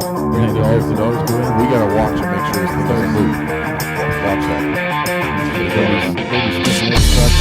The dogs go in. We gotta watch and make sure this thing doesn't move. Watch that. Baby sniffing every truck.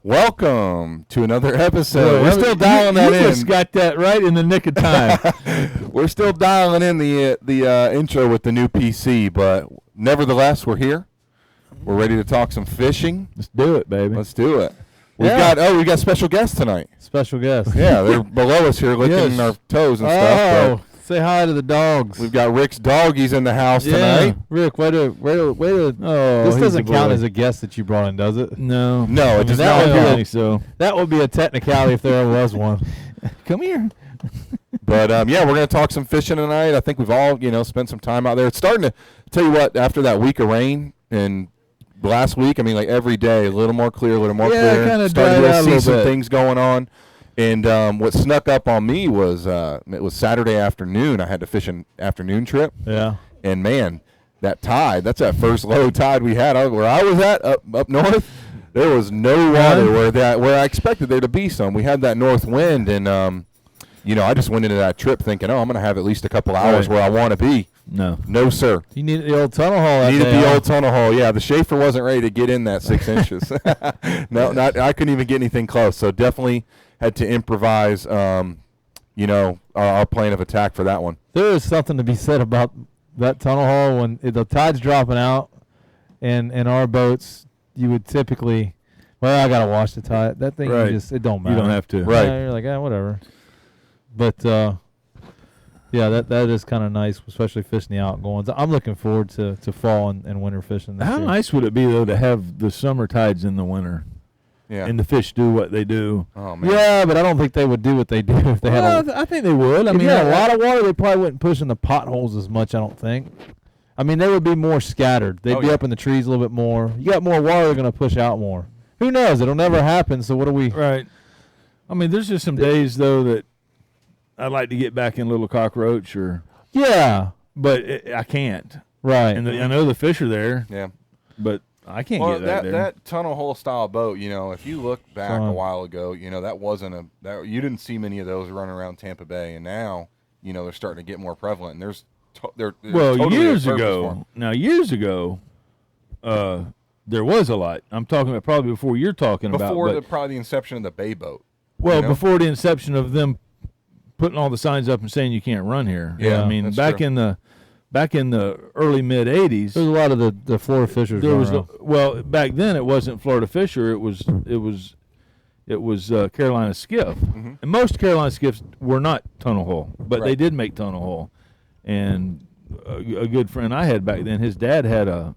Welcome to another episode. We're still dialing that in. You just got that right in the nick of time. We're still dialing in the intro with the new PC, but nevertheless, we're here. We're ready to talk some fishing. Let's do it, baby. Let's do it. We got special guests tonight. Special guests. Yeah, they're below us here licking our toes and stuff. Say hi to the dogs. We've got Rick's doggies in the house tonight. Rick, way to. This doesn't count as a guest that you brought in, does it? No, it does not count. So that would be a technicality if there ever was one. Come here. But we're going to talk some fishing tonight. I think we've all, spent some time out there. It's starting to tell you what, after that week of rain and last week, I mean, like every day, a little more clear, clear. Kind of starting to see some bit. things going on. And what snuck up on me was it was Saturday afternoon. I had to fish an afternoon trip. Yeah. And man, that tide, that's that first low tide we had where I was at up north. There was no water where I expected there to be some. We had that north wind, and I just went into that trip thinking, I'm going to have at least a couple hours where I want to be. No, sir. You needed the old tunnel hole. Needed the old tunnel hole. Yeah, the Schaefer wasn't ready to get in that 6 inches. I couldn't even get anything close. So definitely had to improvise, our plan of attack for that one. There is something to be said about that tunnel hole when the tide's dropping out, and in our boats, you would typically, I got to watch the tide. That thing, it don't matter. You don't have to. Right. Yeah, you're like, whatever. But, that is kind of nice, especially fishing the outgoings. I'm looking forward to fall and winter fishing this How year. nice would it be, though, to have the summer tides in the winter? Yeah. And the fish do what they do. Oh, man. Yeah, but I don't think they would do what they do if they had I think they would. If you had a lot of water, they probably wouldn't push in the potholes as much, I don't think. I mean, they would be more scattered. They'd be up in the trees a little bit more. You got more water, they're going to push out more. Who knows? It'll never happen, so what do we... Right. I mean, there's just some days, though, that I'd like to get back in Little Cockroach Yeah. but I can't. Right. And I know the fish are there. Yeah. But I can't get there. That tunnel hole style boat, if you look back a while ago, that wasn't you didn't see many of those running around Tampa Bay, and now, they're starting to get more prevalent. And they're totally years a purpose ago. for 'em. Now, years ago, there was a lot. I'm talking about probably before you're talking about. Before probably the inception of the bay boat. Well, before the inception of them putting all the signs up and saying you can't run here. Yeah, I mean, back true. in the early mid '80s, There's a lot of the Florida fishers. there was back then it wasn't Florida Fisher. It was Carolina Skiff, and most Carolina Skiffs were not tunnel hole, but they did make tunnel hole. And a good friend I had back then, his dad had a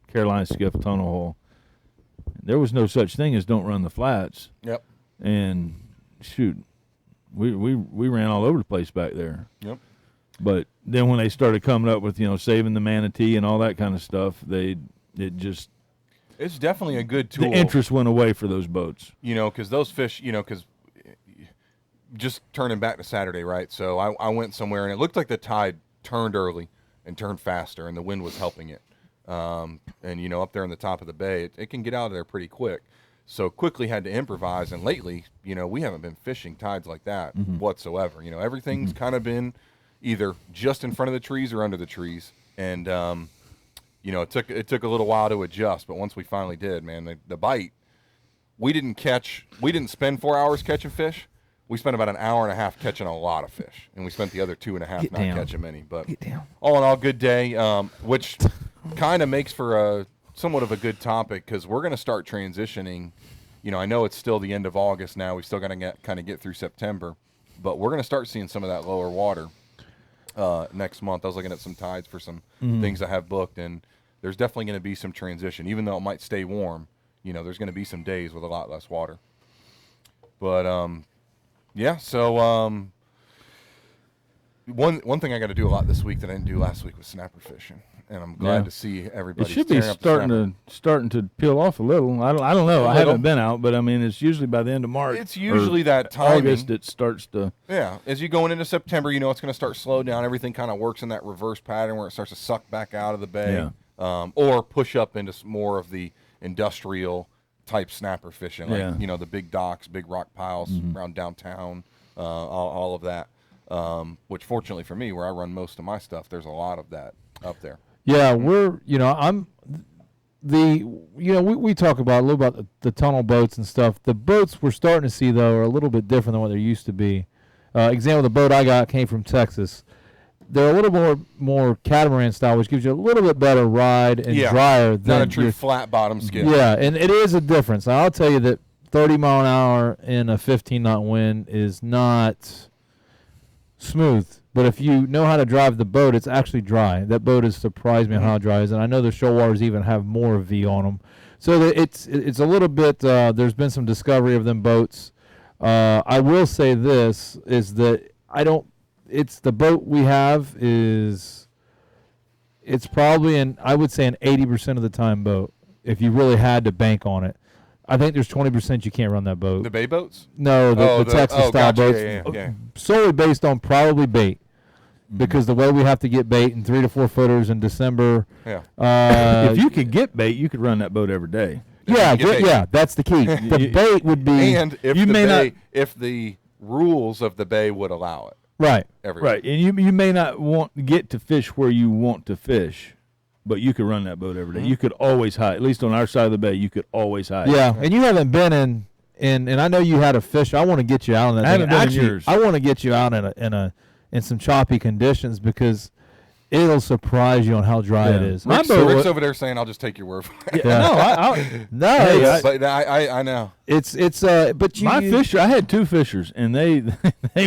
Carolina Skiff tunnel hole. There was no such thing as don't run the flats. Yep. And shoot, we ran all over the place back there. Yep. But then when they started coming up with, saving the manatee and all that kind of stuff, it's definitely a good tool. The interest went away for those boats. Because those fish, because just turning back to Saturday, right? So I went somewhere and it looked like the tide turned early and turned faster, and the wind was helping it. And up there on the top of the bay, it can get out of there pretty quick. So quickly had to improvise, and lately, we haven't been fishing tides like that whatsoever. Everything's kind of been either just in front of the trees or under the trees, and it took a little while to adjust, but once we finally did, man, the bite, we didn't spend 4 hours catching fish. We spent about an hour and a half catching a lot of fish, and we spent the other 2.5 not catching many. But all in all, good day, which kind of makes for somewhat of a good topic, because we're going to start transitioning. I know it's still the end of August now. We still got to get through September, but we're going to start seeing some of that lower water next month. I was looking at some tides for some things I have booked, and there's definitely going to be some transition. Even though it might stay warm, there's going to be some days with a lot less water. But so one thing I got to do a lot this week that I didn't do last week was snapper fishing, and I'm glad to see everybody. It should be starting to peel off a little. I don't know. I haven't been out, but I mean, it's usually by the end of March. It's usually that timing. August it starts to. Yeah, as you going into September, it's going to start slow down. Everything kind of works in that reverse pattern where it starts to suck back out of the bay, or push up into more of the industrial type snapper fishing, like the big docks, big rock piles around downtown, all of that. Which fortunately for me, where I run most of my stuff, there's a lot of that up there. Yeah, we talk about a little about the tunnel boats and stuff. The boats we're starting to see though are a little bit different than what they used to be. Example, the boat I got came from Texas. They're a little more catamaran style, which gives you a little bit better ride and drier than not a true flat bottom skiff. Yeah, and it is a difference. I'll tell you that 30 mile an hour in a 15 knot wind is not smooth, but if you know how to drive the boat, it's actually dry. That boat has surprised me on how dry it is, and I know the shoal waters even have more V on them. So it's a little bit. There's been some discovery of them boats. I will say this is that it's the boat we have is. It's probably I would say an 80% of the time boat. If you really had to bank on it. I think there's 20% you can't run that boat. The bay boats? No, the Texas style boats. Yeah. Solely based on probably bait, because the way we have to get bait in 3 to 4 footers in December. Yeah. If you could get bait, you could run that boat every day. Yeah, that's the key. The bait would be, and if the rules of the bay would allow it. Right. Right, and you may not get to fish where you want to fish. But you could run that boat every day. You could always hide. At least on our side of the bay, you could always hide. Yeah, and you haven't been in and I know you had a fish. I want to get you out on that. I haven't been in yours. I want to get you out in some choppy conditions, because it'll surprise you on how dry it is. Rick's over there saying, "I'll just take your word for it." Yeah. But I know but my fisher. I had 2 fishers, and they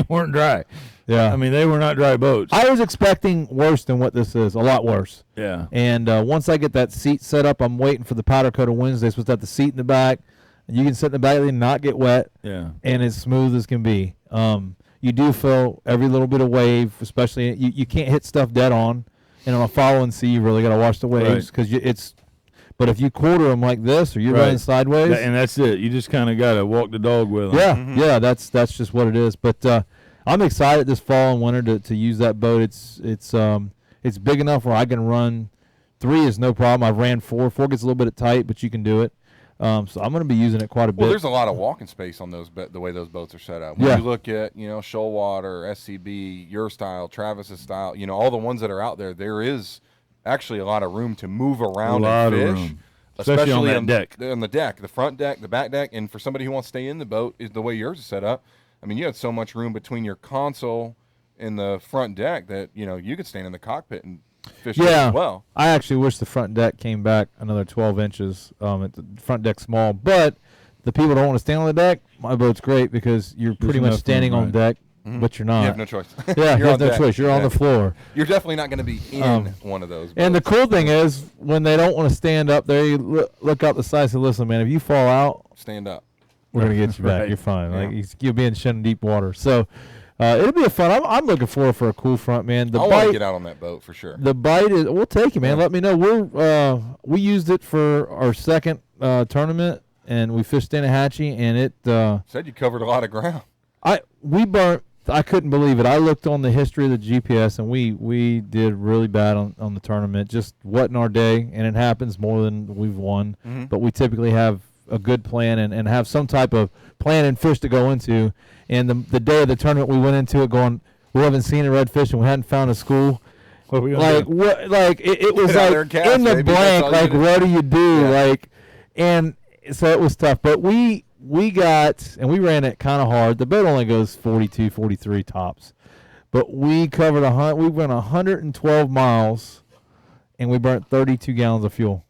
weren't dry. Yeah, I mean, they were not dry boats. I was expecting worse than what this is, a lot worse. Yeah. And once I get that seat set up, I'm waiting for the powder coat of Wednesday. Supposed to have the seat in the back, and you can sit in the back and not get wet. Yeah. And as smooth as can be. You do feel every little bit of wave, especially you can't hit stuff dead on, and on a following sea, you really got to watch the waves because it's. But if you quarter them like this, or you're running sideways, and that's it. You just kind of got to walk the dog with them. Yeah, yeah, that's just what it is. But I'm excited this fall and winter to use that boat. It's big enough where I can run 3 is no problem. I've ran 4. 4 gets a little bit tight, but you can do it. So I'm going to be using it quite a bit. Well, there's a lot of walking space on those, the way those boats are set up. When you look at, shoal water, SCB, your style, Travis's style, all the ones that are out there, there is actually a lot of room to move around and fish. Especially on that deck. On the deck, the front deck, the back deck, and for somebody who wants to stay in the boat, is the way yours is set up. I mean, you have so much room between your console and the front deck that, you could stand in the cockpit and fish as well. I actually wish the front deck came back another 12 inches. At the front deck small, but the people don't want to stand on the deck. My boat's great because you're pretty much standing on deck, but you're not. You have no choice. Yeah, you have no choice. You're on the floor. You're definitely not going to be in one of those boats. And the cool thing is, when they don't want to stand up there, you look out the side and say, listen, man, if you fall out, stand up. We're going to get you back. You're fine. Like you'll be in shin deep water. So It'll be a fun. I'm looking forward for a cool front, man. I want to get out on that boat for sure. The bite is. We'll take it, man. Yeah. Let me know. We used it for our second tournament, and we fished Stanahatchee, and it. Said you covered a lot of ground. We burnt. I couldn't believe it. I looked on the history of the GPS, and we did really bad on the tournament. Just wasn't our day, and it happens more than we've won. Mm-hmm. But we typically have a good plan and have some type of plan and fish to go into. And the day of the tournament, we went into it going, we haven't seen a redfish, and we hadn't found a school. What are we gonna do? It was Get out there like and cast, in the baby. blank. That's all Like, you what do you do? Yeah. And so it was tough. But we got, and we ran it kind of hard. The boat only goes 42, 43 tops. But we covered we went 112 miles, and we burnt 32 gallons of fuel.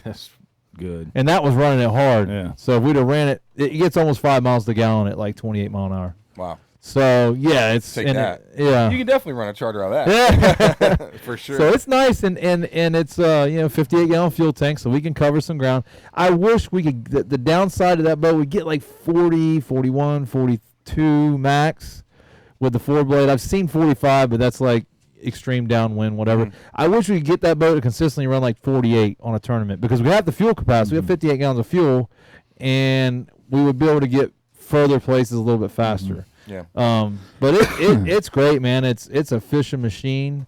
That's good. And that was running it hard. Yeah. So if we'd have ran it, it gets almost 5 miles to gallon at like 28 mile an hour. Wow. So yeah, it's Take and that. yeah. You can definitely run a charter out of that. Yeah. For sure. So it's nice and it's 58 gallon fuel tank, so we can cover some ground. I wish we could. The downside of that boat, we get like 40, 41, 42 max with the 4-blade. I've seen 45, but that's like extreme downwind, whatever. Mm-hmm. I wish we could get that boat to consistently run like 48 on a tournament because we have the fuel capacity. We have 58 gallons of fuel, and we would be able to get further places a little bit faster. Yeah. But it's great, man. It's a fishing machine.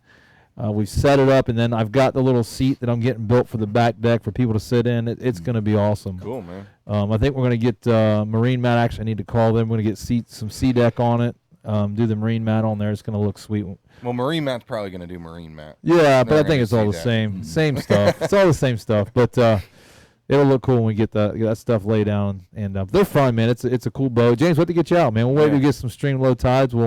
We've set it up, and then I've got the little seat that I'm getting built for the back deck for people to sit in. It's going to be awesome. Cool, man. I think we're going to get marine mat. Actually, I need to call them. We're going to get some sea deck on it. Do the marine mat on there. It's going to look sweet. Well, marine mat's probably going to do marine mat. Yeah, but They're I think gonna it's all see the that. same stuff. It's all the same stuff, but it'll look cool when we get that stuff laid down. And they're fun, man. It's a cool boat. James, what to get you out, man? We'll wait to get some stream low tides. I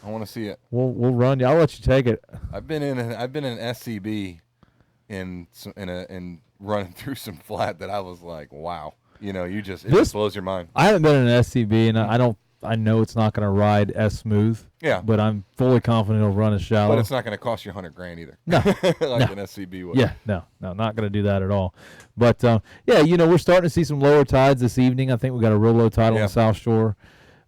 want to see it. We'll run you. I'll let you take it. I've been in SCB in running through some flat that I was like, wow. You know, it just blows your mind. I haven't been in an SCB, and I know it's not going to ride as smooth. Yeah. But I'm fully confident it'll run as shallow. But it's not going to cost you $100,000 either. No. Like an SCB would. Yeah, no, not going to do that at all. But, yeah, we're starting to see some lower tides this evening. I think we got a real low tide on the South Shore.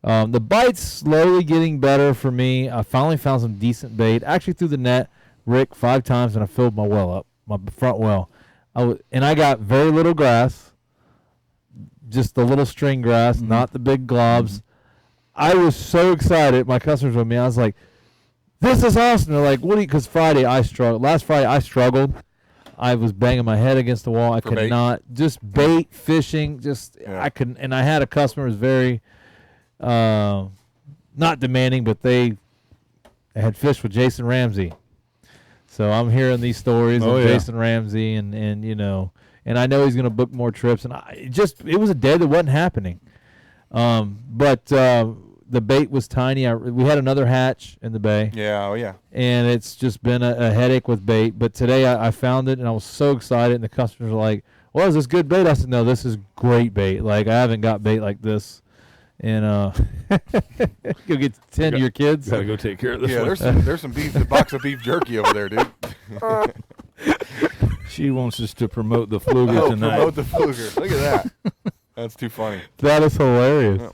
The bite's slowly getting better for me. I finally found some decent bait. Actually threw the net, Rick, 5 times, and I filled my well up, my front well. And I got very little grass, just the little string grass, not the big globs. Mm-hmm. I was so excited. My customers with me. I was like, this is awesome. They're like, what do you, because Friday I struggled. Last Friday I struggled. I was banging my head against the wall. I could not, just bait, fishing, I couldn't. And I had a customer who was very, not demanding, but they had fished with Jason Ramsey. So I'm hearing these stories of Jason Ramsey and I know he's going to book more trips. And it was a day that wasn't happening. But the bait was tiny. We had another hatch in the bay. Yeah, oh yeah. And it's just been a headache with bait. But today I found it, and I was so excited. And the customers were like, well, is this good bait? I said, no, this is great bait. Like, I haven't got bait like this. And go get 10 of your kids. Gotta go take care of this. Yeah, one. there's some beef, a box of beef jerky over there, dude. She wants us to promote the Fluger tonight. Promote the Fluger. Look at that. That's too funny. That is hilarious. Yeah.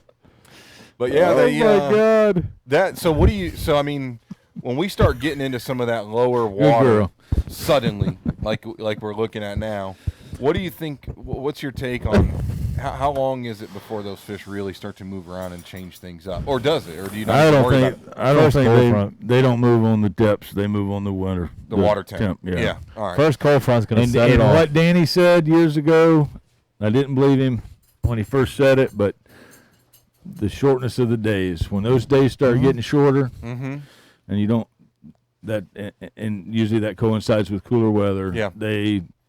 But yeah, my God. So what do you? So I mean, when we start getting into some of that lower water, suddenly, like we're looking at now, what do you think? What's your take on how long is it before those fish really start to move around and change things up, or does it, or do you not? I don't think they don't move on the depths. They move on the winter. The water temp. Yeah. All right. First cold front's going to set it off. off. What Danny said years ago, I didn't believe him when he first said it, but the shortness of the days, when those days start getting shorter, and you don't and usually that coincides with cooler weather. Yeah.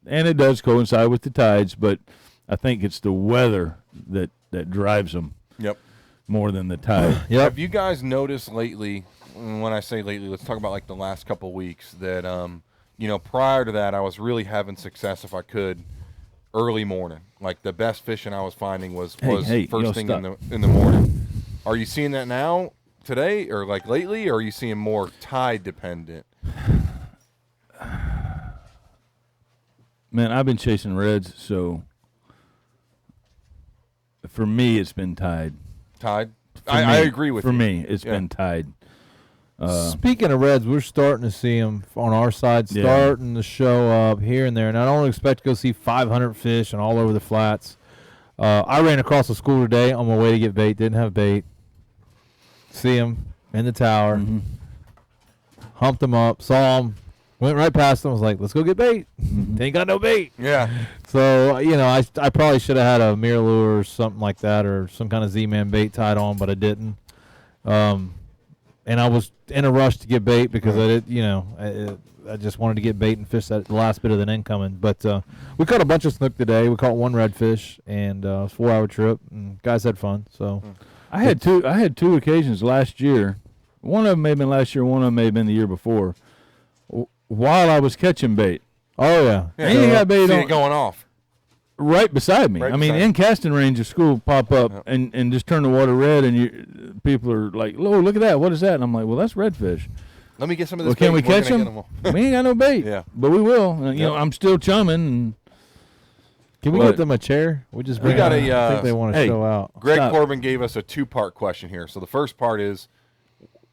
And it does coincide with the tides, but I think it's the weather that drives them. Yep. More than the tide. Yep. Have you guys noticed lately? When I say lately, let's talk about like the last couple of weeks. That prior to that, I was really having success if I could early morning. Like the best fishing I was finding was first thing in the morning. Are you seeing that now today, or like lately, or are you seeing more tide dependent? Man, I've been chasing reds, so for me, it's been tide. Tide. I agree with you. For me, it's been tide. Speaking of reds, we're starting to see them on our side, starting to show up here and there. And I don't expect to go see 500 fish and all over the flats. I ran across the school today on my way to get bait. Didn't have bait. See them in the tower. Mm-hmm. Humped them up. Saw them. Went right past them. Was like, let's go get bait. They ain't got no bait. Yeah. So, I probably should have had a mirror lure or something like that, or some kind of Z-Man bait tied on, but I didn't. And I was in a rush to get bait because I just wanted to get bait and fish that last bit of the incoming. But we caught a bunch of snook today. We caught one redfish, and it was a 4-hour trip, and guys had fun. So I had two occasions last year. One of them may have been last year. One of them may have been the year before. While I was catching bait. Oh yeah. And you got bait on, going off right beside me. Right I mean, beside in casting range of school, pop up and just turn the water red, and people are like, "Oh, look at that! What is that?" And I'm like, "Well, that's redfish." Let me get some of this. Well, can we bait. catch them? We ain't got no bait. Yeah, but we will. I'm still chumming. And can we get them a chair? We just bring got I think they want to show out. Greg Corbin gave us a 2-part question here. So the first part is,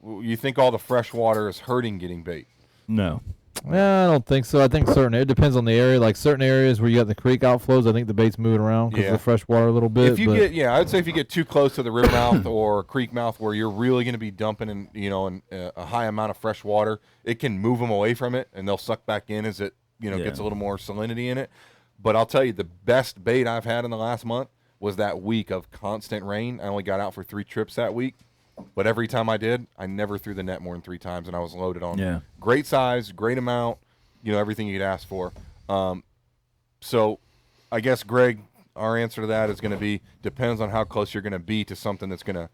you think all the fresh water is hurting getting bait? No. Yeah, I don't think so. I think it depends on the area. Like certain areas where you got the creek outflows, I think the bait's moving around because of the fresh water a little bit. If you I'd say if you get too close to the river mouth or creek mouth where you're really going to be dumping in a high amount of fresh water, it can move them away from it and they'll suck back in as it gets a little more salinity in it. But I'll tell you, the best bait I've had in the last month was that week of constant rain. I only got out for 3 trips that week. But every time I did, I never threw the net more than 3 times, and I was loaded on great size, great amount, everything you'd ask for. So I guess, Greg, our answer to that is going to be depends on how close you're going to be to something that's going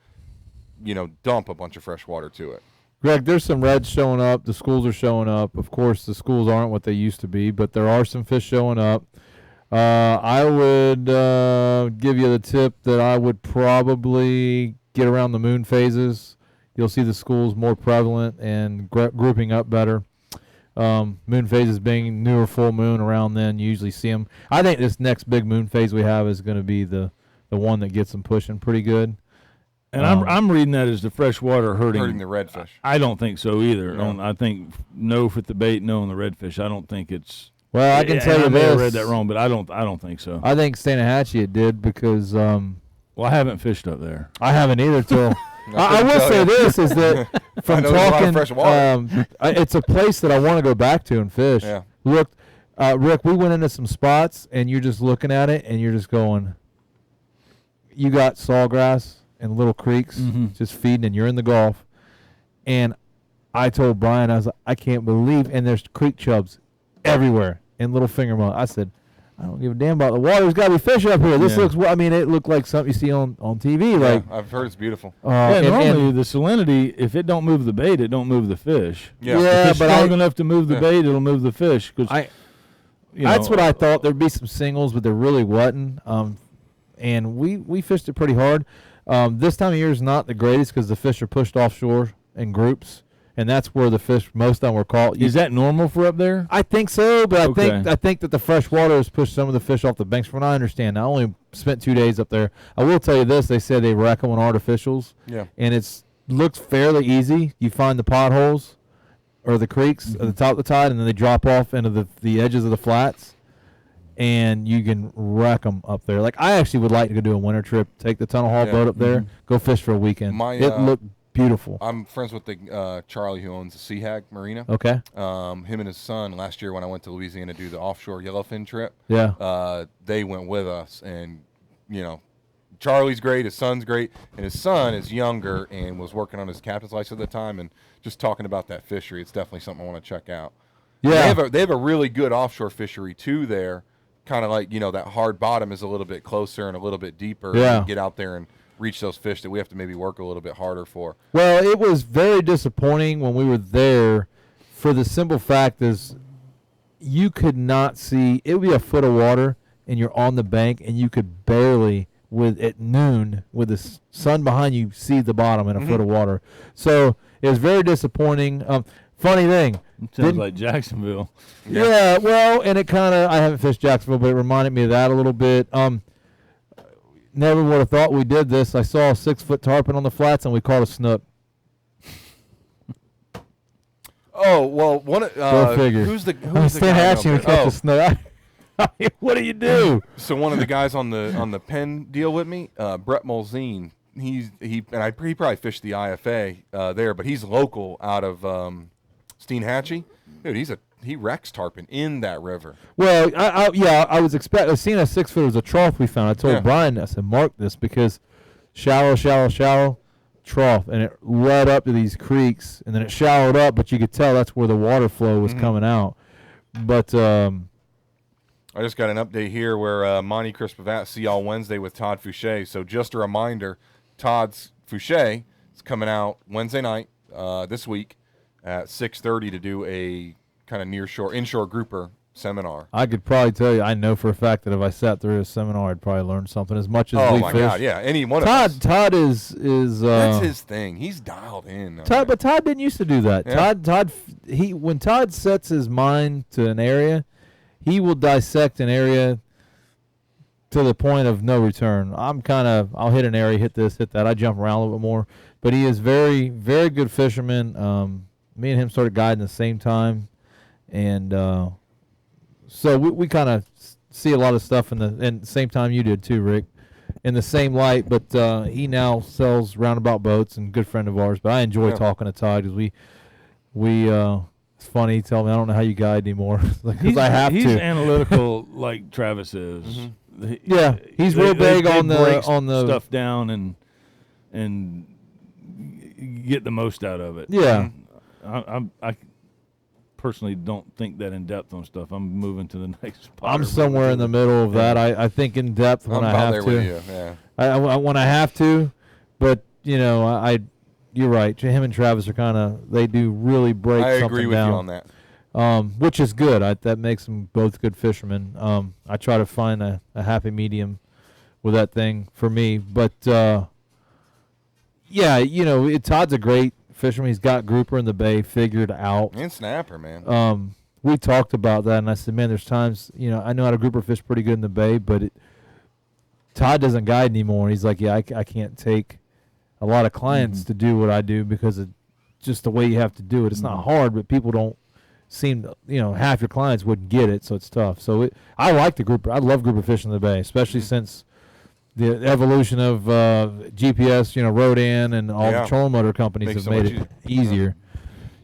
to, dump a bunch of fresh water to it. Greg, there's some reds showing up. The schools are showing up. Of course, the schools aren't what they used to be, but there are some fish showing up. I would give you the tip that I would probably get around the moon phases. You'll see the schools more prevalent and grouping up better. Moon phases being newer full moon around then, you usually see them. I think this next big moon phase we have is going to be the one that gets them pushing pretty good. And I'm reading that as the fresh water hurting the redfish. I don't think so either. No. I think no for the bait, no on the redfish. I don't think it's. Well, I can tell you I may this. have read that wrong, but I don't think so. I think Stanahatchee it did because. Well, I haven't fished up there. I haven't either. Till I will say this is that from talking, fresh water. It's a place that I want to go back to and fish. Yeah. Look, Rick, we went into some spots and you're just looking at it and you're just going. You got sawgrass and little creeks just feeding, and you're in the Gulf. And I told Brian, I was like, I can't believe, and there's creek chubs everywhere and little finger mullet. I said, I don't give a damn about the water. There's got to be fish up here. This looks, it looked like something you see on TV. Yeah, like I've heard it's beautiful. Normally the salinity, if it don't move the bait, it don't move the fish. Yeah, if it's strong enough to move the bait, it'll move the fish. That's what I thought. There'd be some singles, but there really wasn't. And we fished it pretty hard. This time of year is not the greatest because the fish are pushed offshore in groups. And that's where the fish most of them were caught. Is that normal for up there? I think so, but I think that the fresh water has pushed some of the fish off the banks. From what I understand, I only spent 2 days up there. I will tell you this: they said they wreck them on artificials. Yeah, and looks fairly easy. You find the potholes or the creeks at the top of the tide, and then they drop off into the edges of the flats, and you can wreck them up there. Like I actually would like to go do a winter trip, take the tunnel haul boat up there, go fish for a weekend. It looked beautiful. I'm friends with the Charlie who owns the Sea Hag Marina. Okay. Him and his son last year when I went to Louisiana to do the offshore yellowfin trip. Yeah. They went with us, and Charlie's great, his son's great, and his son is younger and was working on his captain's license at the time, and just talking about that fishery, it's definitely something I want to check out. Yeah. They have a really good offshore fishery too there, kind of like that hard bottom is a little bit closer and a little bit deeper. Yeah. And get out there and reach those fish that we have to maybe work a little bit harder for. Well, it was very disappointing when we were there for the simple fact is you could not see. It would be a foot of water, and you're on the bank, and you could barely, at noon, with the sun behind you, see the bottom in a foot of water. So it was very disappointing. Funny thing. Sounds like Jacksonville. Yeah, well, and it kind of, I haven't fished Jacksonville, but it reminded me of that a little bit. Never would have thought we did this. I saw a 6-foot tarpon on the flats, and we caught a snook. Oh well, Go figure. who's the Stan guy Hatchie over would there? catch the snow. I mean, what do you do? So one of the guys on the Penn deal with me, Brett Molzine, he probably fished the IFA there, but he's local out of Steenhatchee. Dude, he wrecks tarpon in that river. Well, I was seeing a 6 foot was a trough we found. I told Brian, I said, mark this because shallow trough, and it led up to these creeks, and then it shallowed up, but you could tell that's where the water flow was coming out. But I just got an update here where Monty Crispavat see y'all Wednesday with Todd Fouché. So just a reminder, Todd's Fouché is coming out Wednesday night this week at 6:30 to do a kind of inshore grouper seminar. I could probably tell you, I know for a fact that if I sat through a seminar, I'd probably learn something as much as we fish. Oh my God, yeah, any one of us. Todd is that's his thing. He's dialed in. But Todd didn't used to do that. Yeah. When Todd sets his mind to an area, he will dissect an area to the point of no return. I'll hit an area, hit this, hit that. I jump around a little bit more, but he is very, very good fisherman. Me and him started guiding at the same time, and so we kind of see a lot of stuff in the same time you did too, Rick, in the same light. But he now sells roundabout boats and good friend of ours. But I enjoy talking to Todd because we it's funny. He tells me I don't know how you guide anymore because I have he's to. He's analytical like Travis is. Yeah, he's real big on the stuff down and get the most out of it. Yeah. I personally don't think that in depth on stuff. I'm moving to the next spot. I'm somewhere in the middle of that. I think in depth when I have to. With you. Yeah. I when I have to, but you're right. Him and Travis are they do really break something down. I agree with you on that. Which is good. That makes them both good fishermen. I try to find a happy medium with that thing for me. But Todd's a great fisherman. He's got grouper in the bay figured out. And snapper, man. We talked about that, and I said, man, there's times, I know how to grouper fish pretty good in the bay, but Todd doesn't guide anymore. He's like, I can't take a lot of clients to do what I do because of just the way you have to do it. It's not hard, but people don't seem to, half your clients wouldn't get it, so it's tough. So I like the grouper. I love grouper fishing in the bay, especially since the evolution of GPS, Rodan and all the trolling motor companies have made it easier.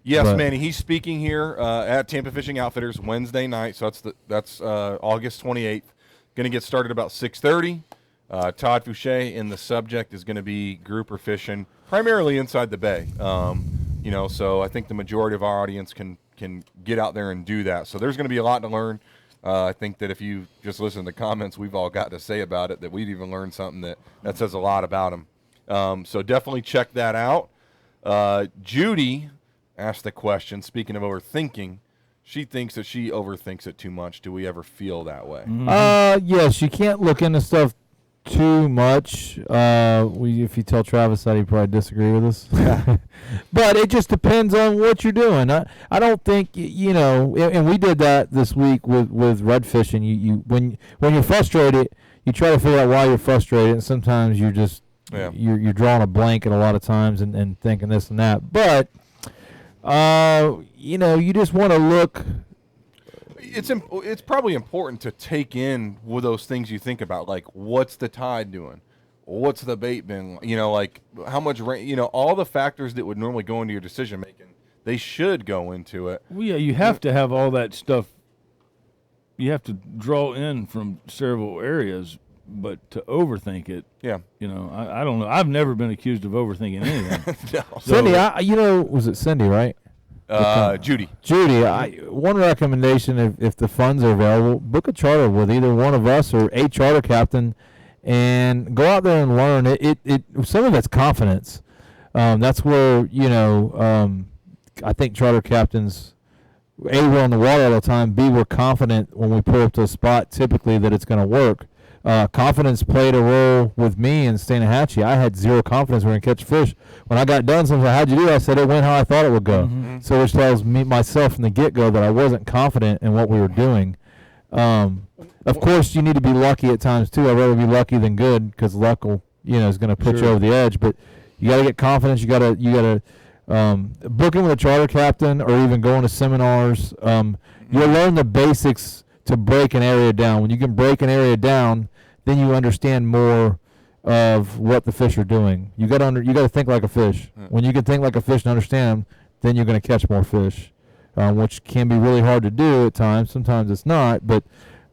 Yes, Manny. He's speaking here at Tampa Fishing Outfitters Wednesday night. So that's August 28th. Going to get started about 6:30. Todd Fouché, and the subject is going to be grouper fishing, primarily inside the bay. So I think the majority of our audience can get out there and do that. So there's going to be a lot to learn. I think that if you just listen to the comments we've all got to say about it, that we've even learned something that says a lot about them. So definitely check that out. Judy asked the question, speaking of overthinking, she thinks that she overthinks it too much. Do we ever feel that way? Yes, you can't look into stuff too much. If you tell Travis that, he'd probably disagree with us. But it just depends on what you're doing. I don't think and we did that this week with red fishing. You when you're frustrated, you try to figure out why you're frustrated, and sometimes you're just you're drawing a blank at a lot of times and thinking this and that. But you just want to look. It's probably important to take in with those things you think about, like what's the tide doing, what's the bait been, like how much rain, all the factors that would normally go into your decision making, they should go into it. Well, yeah, you have to have all that stuff. You have to draw in from several areas, but to overthink it, I don't know. I've never been accused of overthinking anything. No. Cindy, was it Cindy, right? Judy, one recommendation, if the funds are available, book a charter with either one of us or a charter captain and go out there and learn. Some of it's confidence. That's where, I think charter captains, A, we're on the water all the time, B, we're confident when we pull up to a spot typically that it's going to work. Confidence played a role with me in Steenhatchee. I had zero confidence we're going to catch fish. When I got done, someone said, how'd you do? I said, it went how I thought it would go. So which tells me myself from the get-go that I wasn't confident in what we were doing. Of course, you need to be lucky at times, too. I'd rather be lucky than good because luck will, is going to put you over the edge. But you got to get confidence. You got to booking with a charter captain or even going to seminars, you'll learn the basics to break an area down. When you can break an area down, then you understand more of what the fish are doing. You got to think like a fish. When you can think like a fish and understand, then you're going to catch more fish, which can be really hard to do at times. Sometimes it's not, but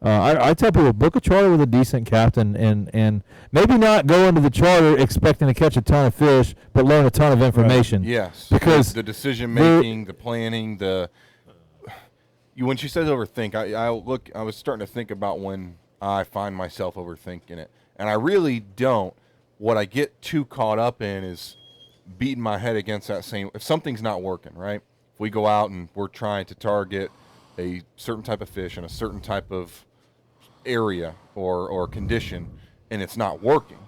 I tell people, book a charter with a decent captain and maybe not go into the charter expecting to catch a ton of fish, but learn a ton of information. Right. Yes. Because the decision making, the planning, when she says overthink, I was starting to think about when I find myself overthinking it. And I really don't. What I get too caught up in is beating my head against that same, if something's not working, right? If we go out and we're trying to target a certain type of fish in a certain type of area or condition and it's not working,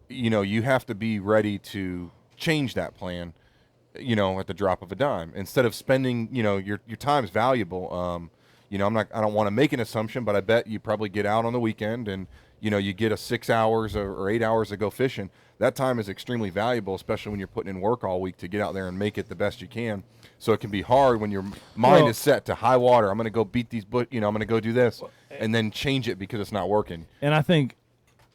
you have to be ready to change that plan, at the drop of a dime. Instead of spending, your time's valuable. I don't want to make an assumption, but I bet you probably get out on the weekend and, you get a 6 hours or 8 hours to go fishing. That time is extremely valuable, especially when you're putting in work all week to get out there and make it the best you can. So it can be hard when your mind is set to high water. I'm going to go beat these, I'm going to go do this, and then change it because it's not working. And I think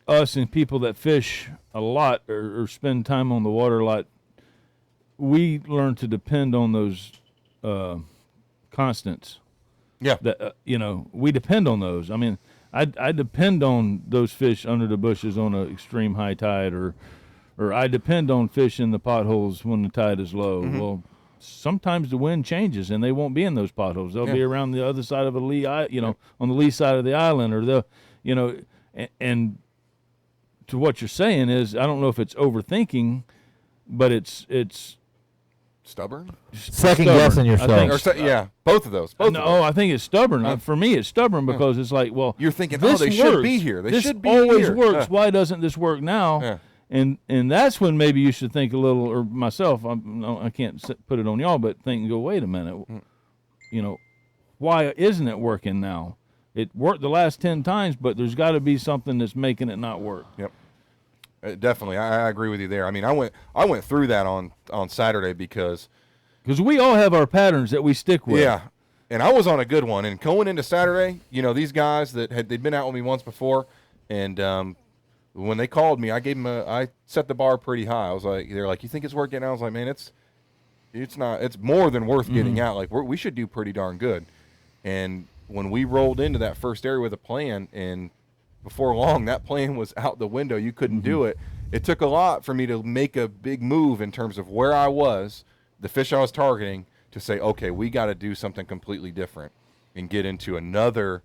us and people that fish a lot or spend time on the water a lot, we learn to depend on those constants. Yeah. That we depend on those. I mean, I depend on those fish under the bushes on an extreme high tide, or I depend on fish in the potholes when the tide is low. Mm-hmm. Well, sometimes the wind changes and they won't be in those potholes. They'll be around the other side of a lee, on the lee side of the island, or and to what you're saying is, I don't know if it's overthinking, but it's stubborn? Second guessing yourself. Both of those. I think it's stubborn. For me, it's stubborn because it's like, well, you're thinking, this they works. should be here. This should be always here. works. Why doesn't this work now? Yeah. And that's when maybe you should think a little, or myself, I can't put it on y'all, but think and go, wait a minute, why isn't it working now? It worked the last 10 times, but there's got to be something that's making it not work. Yep. Definitely, I agree with you there. I mean, I went through that on Saturday because we all have our patterns that we stick with. Yeah, and I was on a good one. And going into Saturday, these guys they'd been out with me once before, and when they called me, I set the bar pretty high. I was like, they're like, you think it's worth getting out? I was like, man, it's not. It's more than worth getting out. Like we should do pretty darn good. And when we rolled into that first area with a plan, and before long, that plan was out the window. You couldn't do it. It took a lot for me to make a big move in terms of where I was, the fish I was targeting, to say, okay, we got to do something completely different and get into another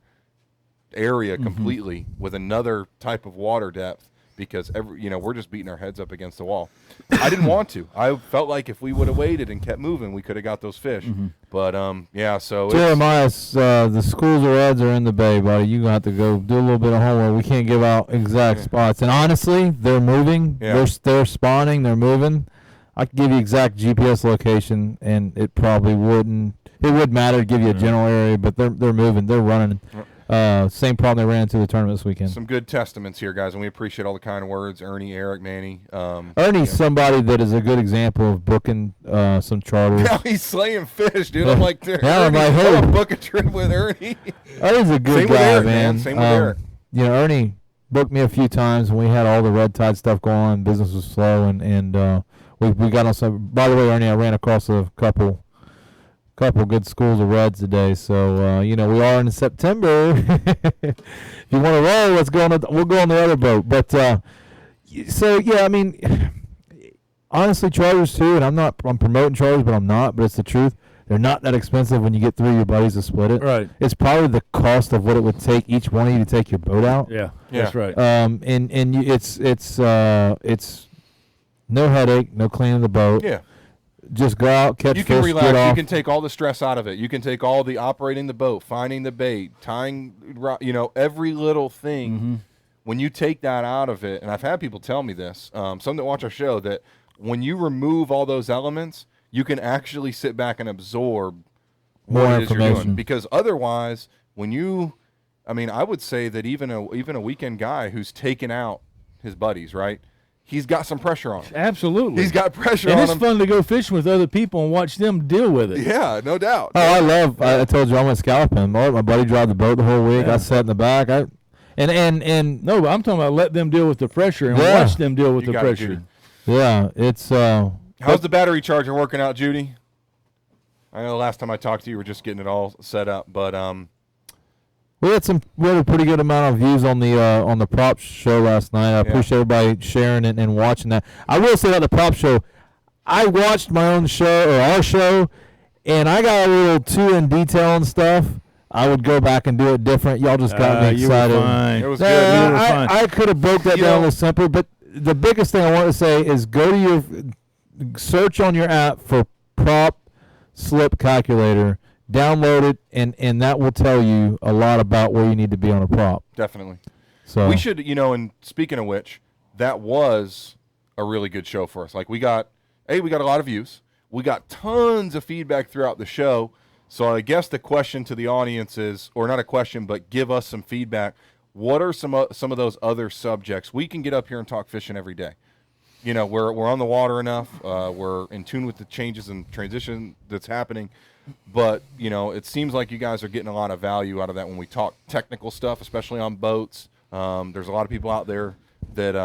area completely with another type of water depth, because we're just beating our heads up against the wall. I didn't want to. I felt like if we would have waited and kept moving, we could have got those fish. But so Jeremiah, the schools of reds are in the bay, buddy. You're gonna have to go do a little bit of homework. We can't give out exact spots. And honestly, they're moving. Yeah. They're spawning. They're moving. I could give you exact GPS location, and it probably wouldn't. It would matter to give you a general area, but they're moving. They're running. Same problem they ran into the tournament this weekend. Some good testaments here, guys, and we appreciate all the kind words. Ernie, Eric, Manny. Ernie's somebody that is a good example of booking some charters. Now he's slaying fish, dude. I'm like, hey, I'll book a trip with Ernie. Ernie's a good guy, Eric, man. Same with Eric. Ernie booked me a few times when we had all the red tide stuff going on. Business was slow, and we got on some. By the way, Ernie, I ran across a couple good schools of reds today, so we are in September. If you want to roll, we'll go on the other boat. But I mean, honestly, charters too, and I'm promoting charters, but I'm not. But it's the truth. They're not that expensive when you get 3 of your buddies to split it. Right. It's probably the cost of what it would take each one of you to take your boat out. Yeah. That's right. It's no headache, no cleaning the boat. Yeah. Just go out, catch fish, you can relax. get off. You can take all the stress out of it. You can take all the operating the boat, finding the bait, tying, every little thing. When you take that out of it, and I've had people tell me this, some that watch our show, that when you remove all those elements, you can actually sit back and absorb more what it is you're doing. information. Because otherwise, I would say that even a weekend guy who's taken out his buddies, right? he's got some pressure on him. Absolutely. He's got pressure and on it's him. fun to go fishing with other people and watch them deal with it. Yeah, no doubt. Oh, I told you I went scalping. My buddy drove the boat the whole week. Yeah. I sat in the back. No, but I'm talking about let them deal with the pressure and Yeah. watch them deal with You the got it, pressure. Judy. yeah, it's How's the battery charger working out, Judy? I know the last time I talked to you, you were just getting it all set up, but we had a pretty good amount of views on the prop show last night. I appreciate everybody sharing it and watching that. I will say about the prop show, I watched my own show or our show, and I got a little too in detail and stuff. I would go back and do it different. Y'all just got me excited. You were fine. it was good. You were fine. I could have broke that down a little simpler, but the biggest thing I want to say is go to your search on your app for prop slip calculator, download it, and that will tell you a lot about where you need to be on a prop. Definitely. So We should, and speaking of which, that was a really good show for us. Like we got a lot of views. We got tons of feedback throughout the show. So I guess the question to the audience is, or not a question, but give us some feedback. What are some of those other subjects? We can get up here and talk fishing every day. We're on the water enough. We're in tune with the changes and transition that's happening. But, it seems like you guys are getting a lot of value out of that when we talk technical stuff, especially on boats. There's a lot of people out there that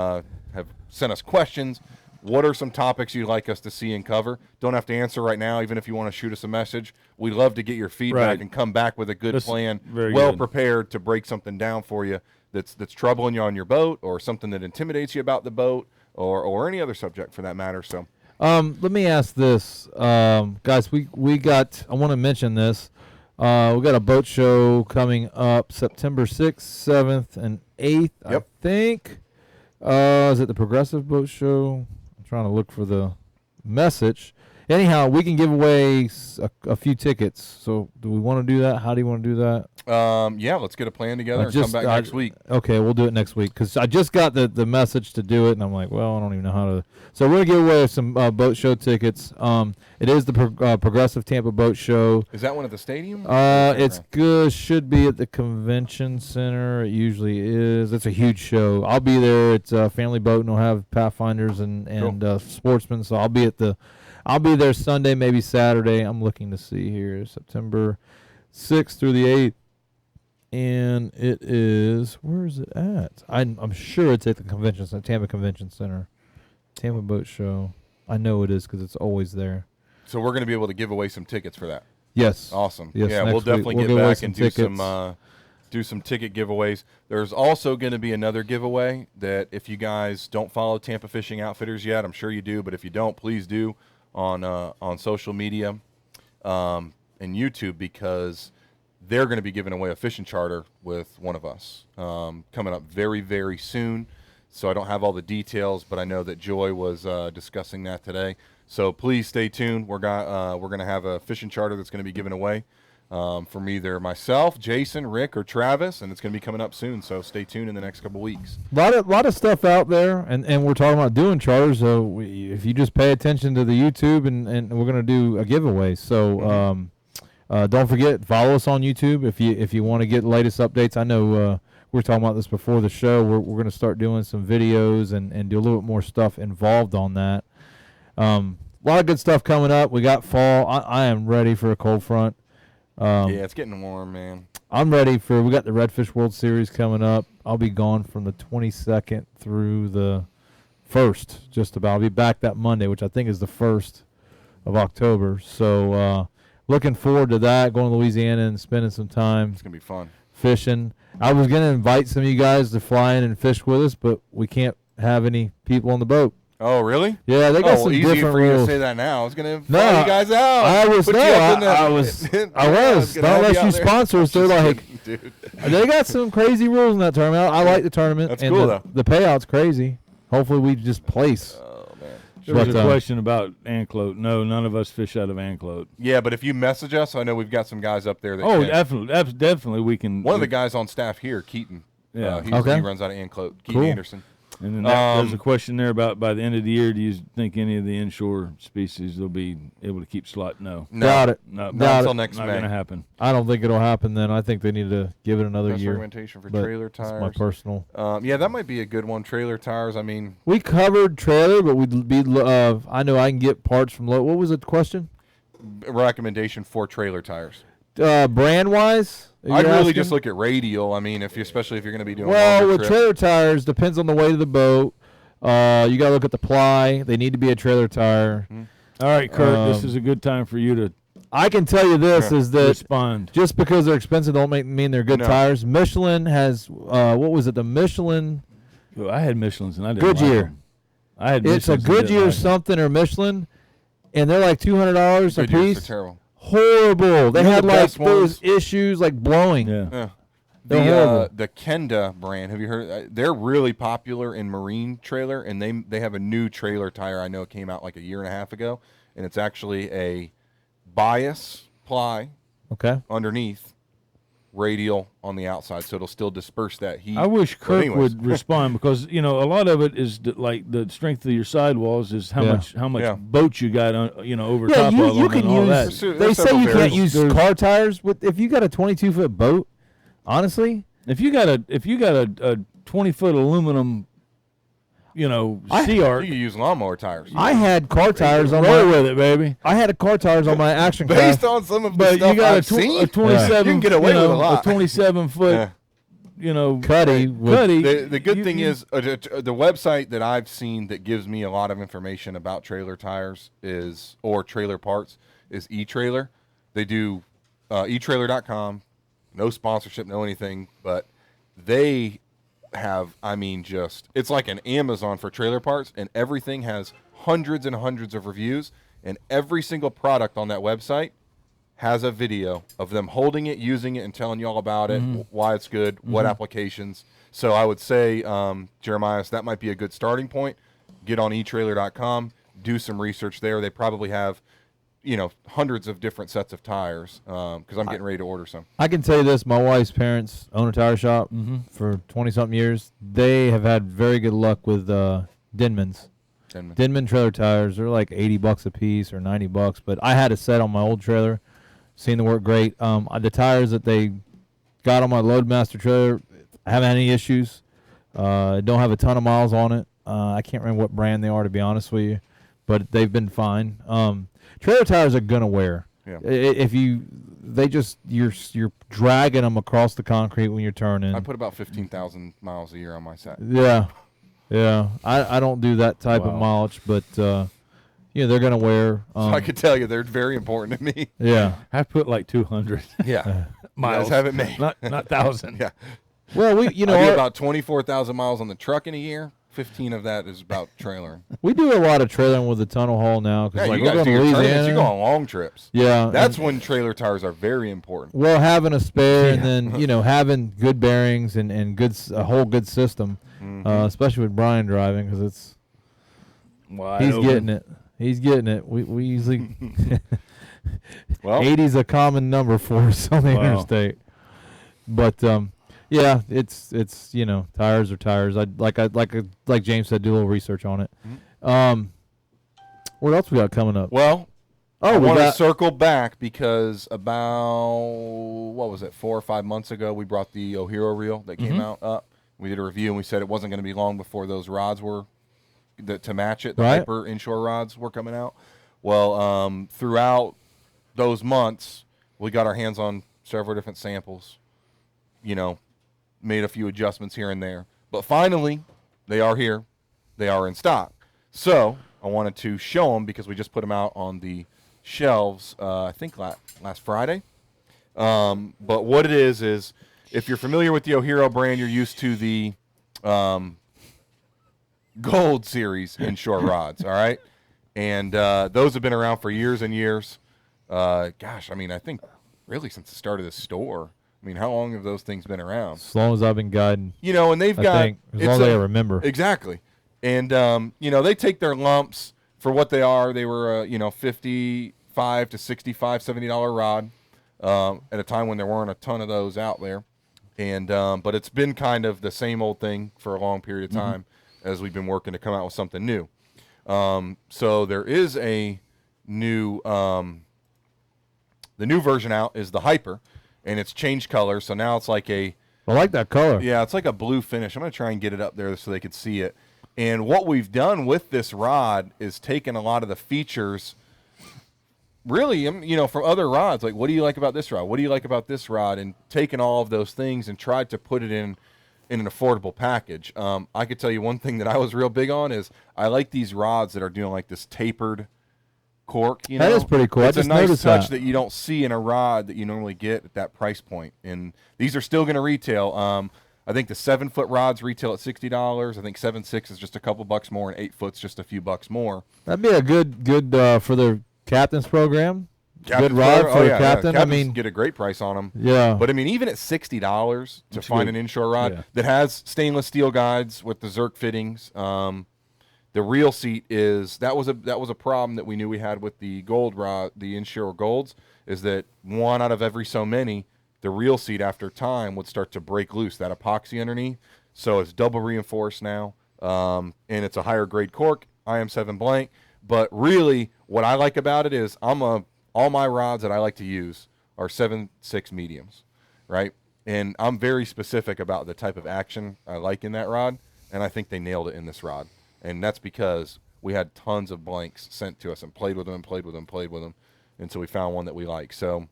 have sent us questions. What are some topics you'd like us to see and cover? Don't have to answer right now, even if you want to shoot us a message. We'd love to get your feedback Right. and come back with a good plan, very well good. prepared to break something down for you that's troubling you on your boat, or something that intimidates you about the boat, or any other subject for that matter. So let me ask this, guys. We got. I want to mention this. We got a boat show coming up September 6th, 7th, and 8th. Yep. I think. Is it the Progressive Boat Show? I'm trying to look for the message. Anyhow, we can give away a few tickets. So, do we want to do that? How do you want to do that? let's get a plan together and come back next week. Okay, we'll do it next week because I just got the message to do it, and I'm like, well, I don't even know how to. So we're gonna give away some boat show tickets. It is the Progressive Tampa Boat Show. Is that one at the stadium? It's good. Should be at the convention center. It usually is. It's a huge show. I'll be there. It's a family boat, and we'll have Pathfinders and sportsmen. So I'll be there Sunday, maybe Saturday. I'm looking to see here September 6th through the 8th. And it is, where is it at? I'm sure it's at the convention center, Tampa Convention Center. Tampa Boat Show. I know it is because it's always there. So we're going to be able to give away some tickets for that. Yes. Awesome. Yes, Yeah, next we'll definitely week. get We'll give away back and some do some ticket giveaways. There's also going to be another giveaway that if you guys don't follow Tampa Fishing Outfitters yet, I'm sure you do, but if you don't, please do on social media and YouTube, because they're going to be giving away a fishing charter with one of us coming up very, very soon. So I don't have all the details, but I know that Joy was discussing that today. So please stay tuned. We're going to have a fishing charter that's going to be given away from either myself, Jason, Rick, or Travis, and it's going to be coming up soon. So stay tuned in the next couple weeks. A lot of stuff out there, and we're talking about doing charters. So if you just pay attention to the YouTube, and we're going to do a giveaway. So don't forget, follow us on YouTube if you want to get the latest updates. I know we were talking about this before the show. We're going to start doing some videos and do a little bit more stuff involved on that. A lot of good stuff coming up. We got fall. I am ready for a cold front. Yeah, it's getting warm, man. I'm ready we got the Redfish World Series coming up. I'll be gone from the 22nd through the 1st, just about. I'll be back that Monday, which I think is the 1st of October. So looking forward to that, going to Louisiana and spending some time. It's going to be fun. Fishing. I was going to invite some of you guys to fly in and fish with us, but we can't have any people on the boat. Oh, really? Yeah, they got some easy different for you rules. to say that now. I was going to No, fly you guys out. I was Put no, you up in I was. Not unless you sponsor us. They're like, dude. they got some crazy rules in that tournament. I like the tournament. That's and cool, though. The payout's crazy. Hopefully, we just place. Oh, man. There was But, a question about Anclote. No, none of us fish out of Anclote. Yeah, but if you message us, I know we've got some guys up there that Oh, can. definitely we can. One of the guys on staff here, Keaton. Yeah. He Okay. runs out of Anclote. Keaton Cool. Anderson. And then there's a question there about by the end of the year, do you think any of the inshore species will be able to keep slot? No. Doubt it. Not Doubt until it. next Not May. going to happen. I don't think it'll happen then. I think they need to give it another Best year. recommendation for But trailer tires. that's my personal. Yeah, that might be a good one. Trailer tires. I mean, We covered trailer, but we'd be. I know I can get parts from. What was the question? recommendation for trailer tires. Brand wise, I'd really just look at radial. I mean, especially if you're going to be doing. Well, longer with trips. trailer tires, depends on the weight of the boat. You got to look at the ply. They need to be a trailer tire. All right, Kurt, this is a good time for you to I can tell you this is that respond. just because they're expensive don't mean they're good tires. Michelin has what was it? The Michelin Well, I had Michelin's and I didn't Goodyear. like them. I had It's a Michelin's and didn't Goodyear like them. something or Michelin, and they're like $200 a Goodyears are piece. terrible. Horrible. They You know had the like best those ones? issues like blowing. Yeah. They're horrible. The Kenda brand. Have you heard? They're really popular in marine trailer, and they have a new trailer tire. I know it came out like a year and a half ago, and it's actually a bias ply Okay. underneath, radial on the outside, so it'll still disperse that heat. I wish But Kurt anyways. would respond because a lot of it is like the strength of your sidewalls is how much boat you got over Yeah, top you of them can and all that. use. They There's say several you can't variants. use car tires with if you got a 22-foot boat. Honestly, If you got a 20-foot aluminum, sea arc, You can use lawnmower tires. I had car tires on roll my. with it, baby. I had a car tires on my action Based craft. on some of the But stuff you got I've seen, a 27. you can get away with a lot. 27-foot. Yeah. Cuddy. Cuddy. The good thing is the website that I've seen that gives me a lot of information about trailer tires or trailer parts is eTrailer. They do eTrailer.com. No sponsorship, no anything, but they have, it's like an Amazon for trailer parts, and everything has hundreds and hundreds of reviews, and every single product on that website has a video of them holding it, using it, and telling you all about it, why it's good, what applications. So I would say, Jeremiah, that might be a good starting point. Get on eTrailer.com, do some research there. They probably have, hundreds of different sets of tires because I'm getting ready to order some. I can tell you this: my wife's parents own a tire shop for 20-something years. They have had very good luck with Denman's. Denman trailer tires. They're like $80 a piece or $90, but I had a set on my old trailer. Seen them work great. The tires that they got on my Loadmaster trailer, I haven't had any issues. Don't have a ton of miles on it. I can't remember what brand they are, to be honest with you, but they've been fine. Trailer tires are gonna wear. Yeah. You're dragging them across the concrete when you're turning. I put about 15,000 miles a year on my set. Yeah. I don't do that type of mileage, but they're gonna wear. So I could tell you they're very important to me. Yeah. I put like 200 Yeah. miles. Guys have it made. not 1,000. Yeah. Well, I do about 24,000 miles on the truck in a year. 15 of that is about trailering. we do a lot of trailering with the tunnel haul now because Yeah, like you we're guys going do to your tournaments. Louisiana. You go on long trips. Yeah, That's when trailer tires are very important. well, having a spare and then having good bearings and a whole good system, especially with Brian driving because it's he's getting it. He's getting it. We usually Well, 80's a common number for us on the interstate, but yeah, it's tires are tires. Like James said, do a little research on it. What else we got coming up? well, I we want to got circle back because about 4 or 5 months ago we brought the O'Hero reel that came out up. We did a review and we said it wasn't going to be long before those rods were to match it. The Right. Hyper inshore rods were coming out. Well, throughout those months, we got our hands on several different samples. Made a few adjustments here and there, but finally, they are here. They are in stock. So I wanted to show them because we just put them out on the shelves. I think last Friday. But what it is if you're familiar with the O'Hero brand, you're used to the Gold Series inshore rods. All right, and those have been around for years and years. I think really since the start of the store. How long have those things been around? as long as I've been guiding. And they've I got think as long as I remember. Exactly. And they take their lumps for what they are. They were $55 to $65, $70 rod at a time when there weren't a ton of those out there. And but it's been kind of the same old thing for a long period of time. as we've been working to come out with something new. So there is a new, the new version out is the Hyper, and it's changed color. So now it's like I like that color. Yeah, it's like a blue finish. I'm going to try and get it up there so they could see it. And what we've done with this rod is taken a lot of the features, really, from other rods. Like, what do you like about this rod? What do you like about this rod? And taken all of those things and tried to put it in an affordable package. I could tell you one thing that I was real big on is I like these rods that are doing like this tapered cork. That is pretty cool. It's I a just nice noticed touch that you don't see in a rod that you normally get at that price point. And these are still going to retail. I think the 7-foot rods retail at $60. I think 7.6 is just a couple bucks more, and 8-foot's just a few bucks more. That'd be a good for the captain's program. Captain's good rod program? for Oh, the yeah, captain. Yeah. I mean, Get a great price on them. Yeah. But I mean, even at $60 to find an inshore rod Yeah. that has stainless steel guides with the Zerk fittings, the reel seat is that was a problem that we knew we had with the gold rod, the inshore golds, is that one out of every so many, the reel seat after time would start to break loose, that epoxy underneath. So it's double reinforced now, and it's a higher grade cork, IM7 blank. But really, what I like about it is all my rods that I like to use are 7.6 mediums, right? And I'm very specific about the type of action I like in that rod, and I think they nailed it in this rod. And that's because we had tons of blanks sent to us and played with them, and so we found one that we like. So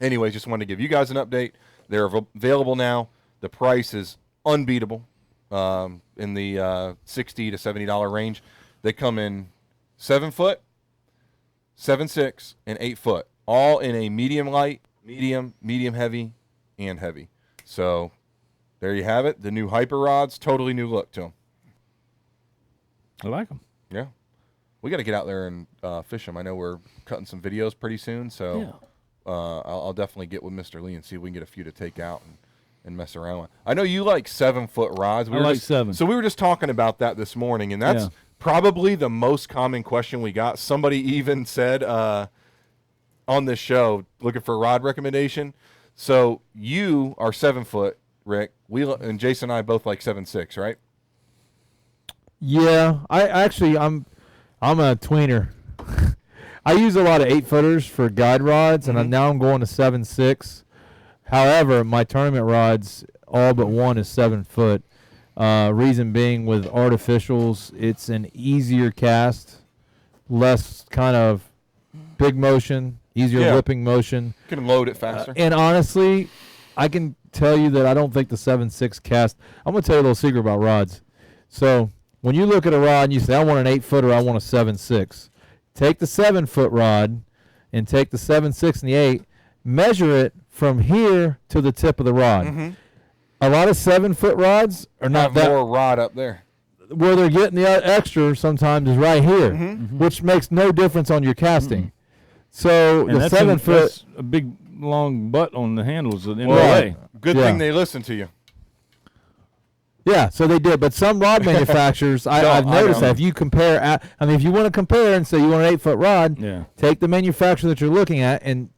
anyways, just wanted to give you guys an update. They're available now. The price is unbeatable, in the $60 to $70 range. They come in 7-foot, 7.6, and 8-foot, all in a medium light, medium heavy, and heavy. So there you have it. The new Hyper rods, totally new look to them. I like them. Yeah. We got to get out there and fish them. I know we're cutting some videos pretty soon, so I'll definitely get with Mr. Lee and see if we can get a few to take out and mess around with. I know you like 7-foot rods. I like 7. So we were just talking about that this morning, and that's probably the most common question we got. Somebody even said on this show, looking for a rod recommendation. So you are 7-foot, Rick. And Jason and I both like 7.6, right? Yeah, I'm a tweener. I use a lot of 8-footers for guide rods, and now I'm going to 7.6. However, my tournament rods, all but one is 7-foot. Reason being, with artificials, it's an easier cast, less kind of big motion, easier whipping motion. You can load it faster. And honestly, I can tell you that I don't think the 7.6 cast. I'm going to tell you a little secret about rods. So when you look at a rod and you say, I want an 8-footer, I want a 7.6. Take the 7-foot rod and take the 7.6 and the 8, measure it from here to the tip of the rod. Mm-hmm. A lot of 7-foot rods are not that. More rod up there. Where they're getting the extra sometimes is right here, which makes no difference on your casting. So And the 7-foot. That's a big, long butt on the handles in the Well, way. Good thing they listen to you. Yeah, so they did. But some rod manufacturers, I've noticed that if you compare, if you want to compare and say you want an 8-foot rod, take the manufacturer that you're looking at and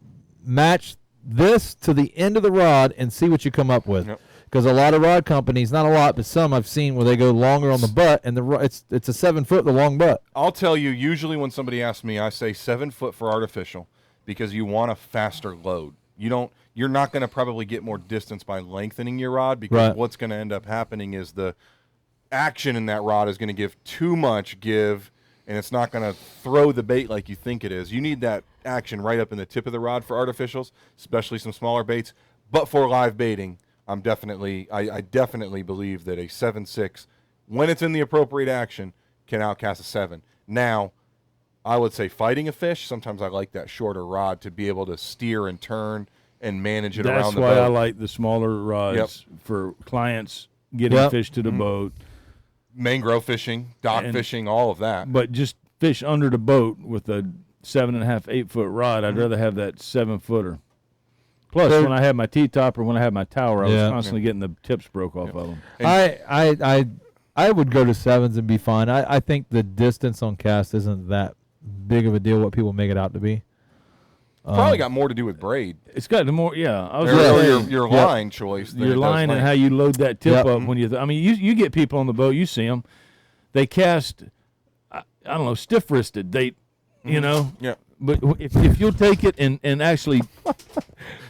match this to the end of the rod and see what you come up with. Because a lot of rod companies, not a lot, but some I've seen where they go longer on the butt, and it's a 7-foot, the long butt. I'll tell you, usually when somebody asks me, I say 7-foot for artificial because you want a faster load. You're not going to probably get more distance by lengthening your rod because what's going to end up happening is the action in that rod is going to give too much give, and it's not going to throw the bait like you think it is. You need that action right up in the tip of the rod for artificials, especially some smaller baits. But for live baiting, I definitely believe that a 7.6, when it's in the appropriate action, can outcast a 7. Now, I would say fighting a fish, sometimes I like that shorter rod to be able to steer and turn and manage it around the boat. That's why I like the smaller rods for clients getting fish to the boat. Mangrove fishing, dock fishing, all of that. But just fish under the boat with a 7.5, 8-foot rod, I'd rather have that 7-footer. Plus, when I have my T-top or when I have my tower, I was constantly getting the tips broke off of them. I would go to 7s and be fine. I think the distance on cast isn't that big of a deal what people make it out to be. Probably got more to do with braid. It's got the more, yeah. I was Or gonna say, your line choice. than it your does line and length. how you load that tip Yep. up when you. I mean, you get people on the boat. You see them. They cast. I don't know, stiff wristed. They, you know. Yeah. But if you'll take it and actually,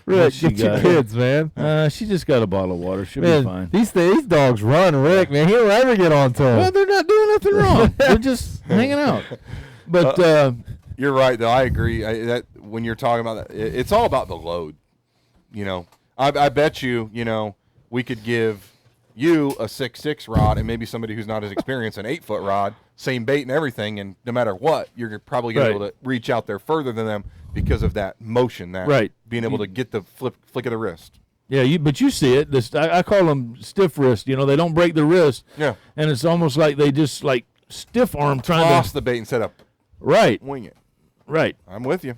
Rick, she get your got? kids, man. she just got a bottle of water. She'll be Man, fine. these dogs run, Rick. Man, he'll ever get on to them. Well, they're not doing nothing wrong. They're just hanging out. But You're right, though. I agree. That when you're talking about that, it's all about the load. You know, I bet you, we could give you a 6'6" rod and maybe somebody who's not as experienced an 8-foot rod, same bait and everything, and no matter what, you're probably going to be able to reach out there further than them because of that motion, that being able to get the flick of the wrist. yeah, but you see it. I call them stiff wrist. You know, they don't break the wrist. Yeah. And it's almost like they just like stiff arm trying Toss to the bait instead of wing it. Right. I'm with you.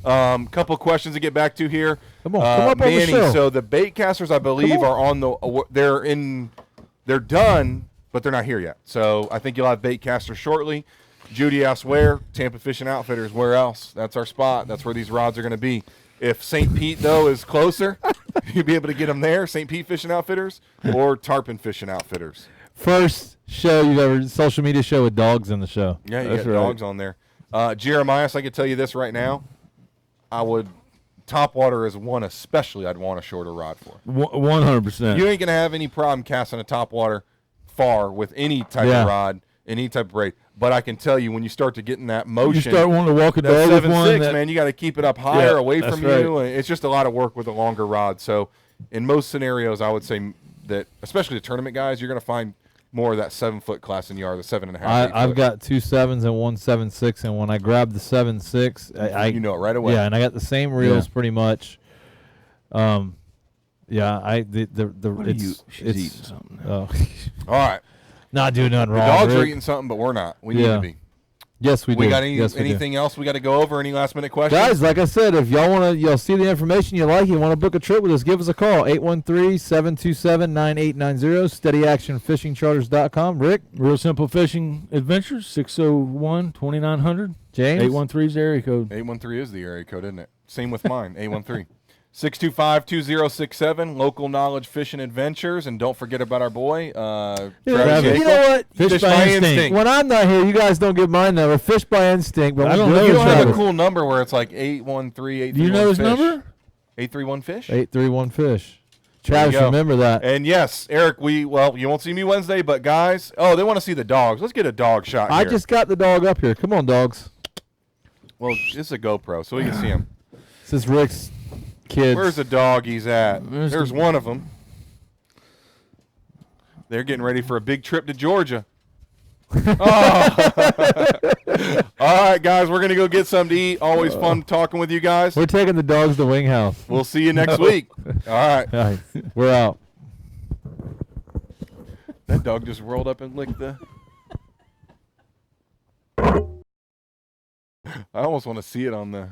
Couple of questions to get back to here. Come up on the Manny, show. so the bait casters, I believe, are on the. They're done, but they're not here yet. So I think you'll have bait casters shortly. Judy asks where. Tampa Fishing Outfitters. Where else? That's our spot. That's where these rods are going to be. If St. Pete, though, is closer, you'll be able to get them there. St. Pete Fishing Outfitters or Tarpon Fishing Outfitters. First show you've ever, social media show with dogs in the show. Yeah, you That's got right. dogs on there. Jeremias, I can tell you this right now. Topwater is one especially I'd want a shorter rod for. 100%. You ain't going to have any problem casting a topwater far with any type of rod, any type of braid. But I can tell you, when you start to get in that motion, You start wanting to walk a that dog with one. 7.6, man, you got to keep it up higher, away that's from right. you. And it's just a lot of work with a longer rod. So in most scenarios, I would say that, especially the tournament guys, you're going to find more of that 7-foot class than you are the 7.5. I've got 2 7s and 1 7.6, and when I grabbed the 7.6, you know it right away. Yeah, and I got the same reels pretty much. Yeah, She's eating something. All right. Not doing nothing The wrong. dogs are Rick. eating something, but we're not. We need to be. Yes, we do. We got Yes, we do. anything else we got to go over? Any last minute questions? Guys, like I said, if y'all see the information you like, you want to book a trip with us, give us a call, 813-727-9890, steadyactionfishingcharters.com. Rick? Real Simple Fishing Adventures, 601-2900. James? 813 is the area code. 813 is the area code, isn't it? Same with mine, 813. 625-2067, Local Knowledge Fishing Adventures. And don't forget about our boy, Travis You Yaeckel. know what? Fish by Instinct. When I'm not here, you guys don't get my number. Fish by Instinct. But I we don't do know You don't have a Travis. cool number where it's like 813-831 Do you know his fish. number? 831 fish? 831 fish. There you Travis, go. remember that. And yes, Eric, you won't see me Wednesday, but guys, they want to see the dogs. Let's get a dog shot I here. just got the dog up here. Come on, dogs. Well, this is a GoPro, so we can see him. This is Rick's kids. Where's the dog he's at? Where's There's the- one of them. They're getting ready for a big trip to Georgia. Oh. All right, guys, we're going to go get something to eat. Always fun talking with you guys. We're taking the dogs to Wing House. We'll see you next week. All right. All right, we're out. That dog just rolled up and licked the... I almost want to see it on the...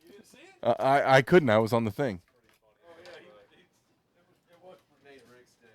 You didn't see it? I couldn't. I was on the thing. Oh, yeah, it was for Nate Rick's day.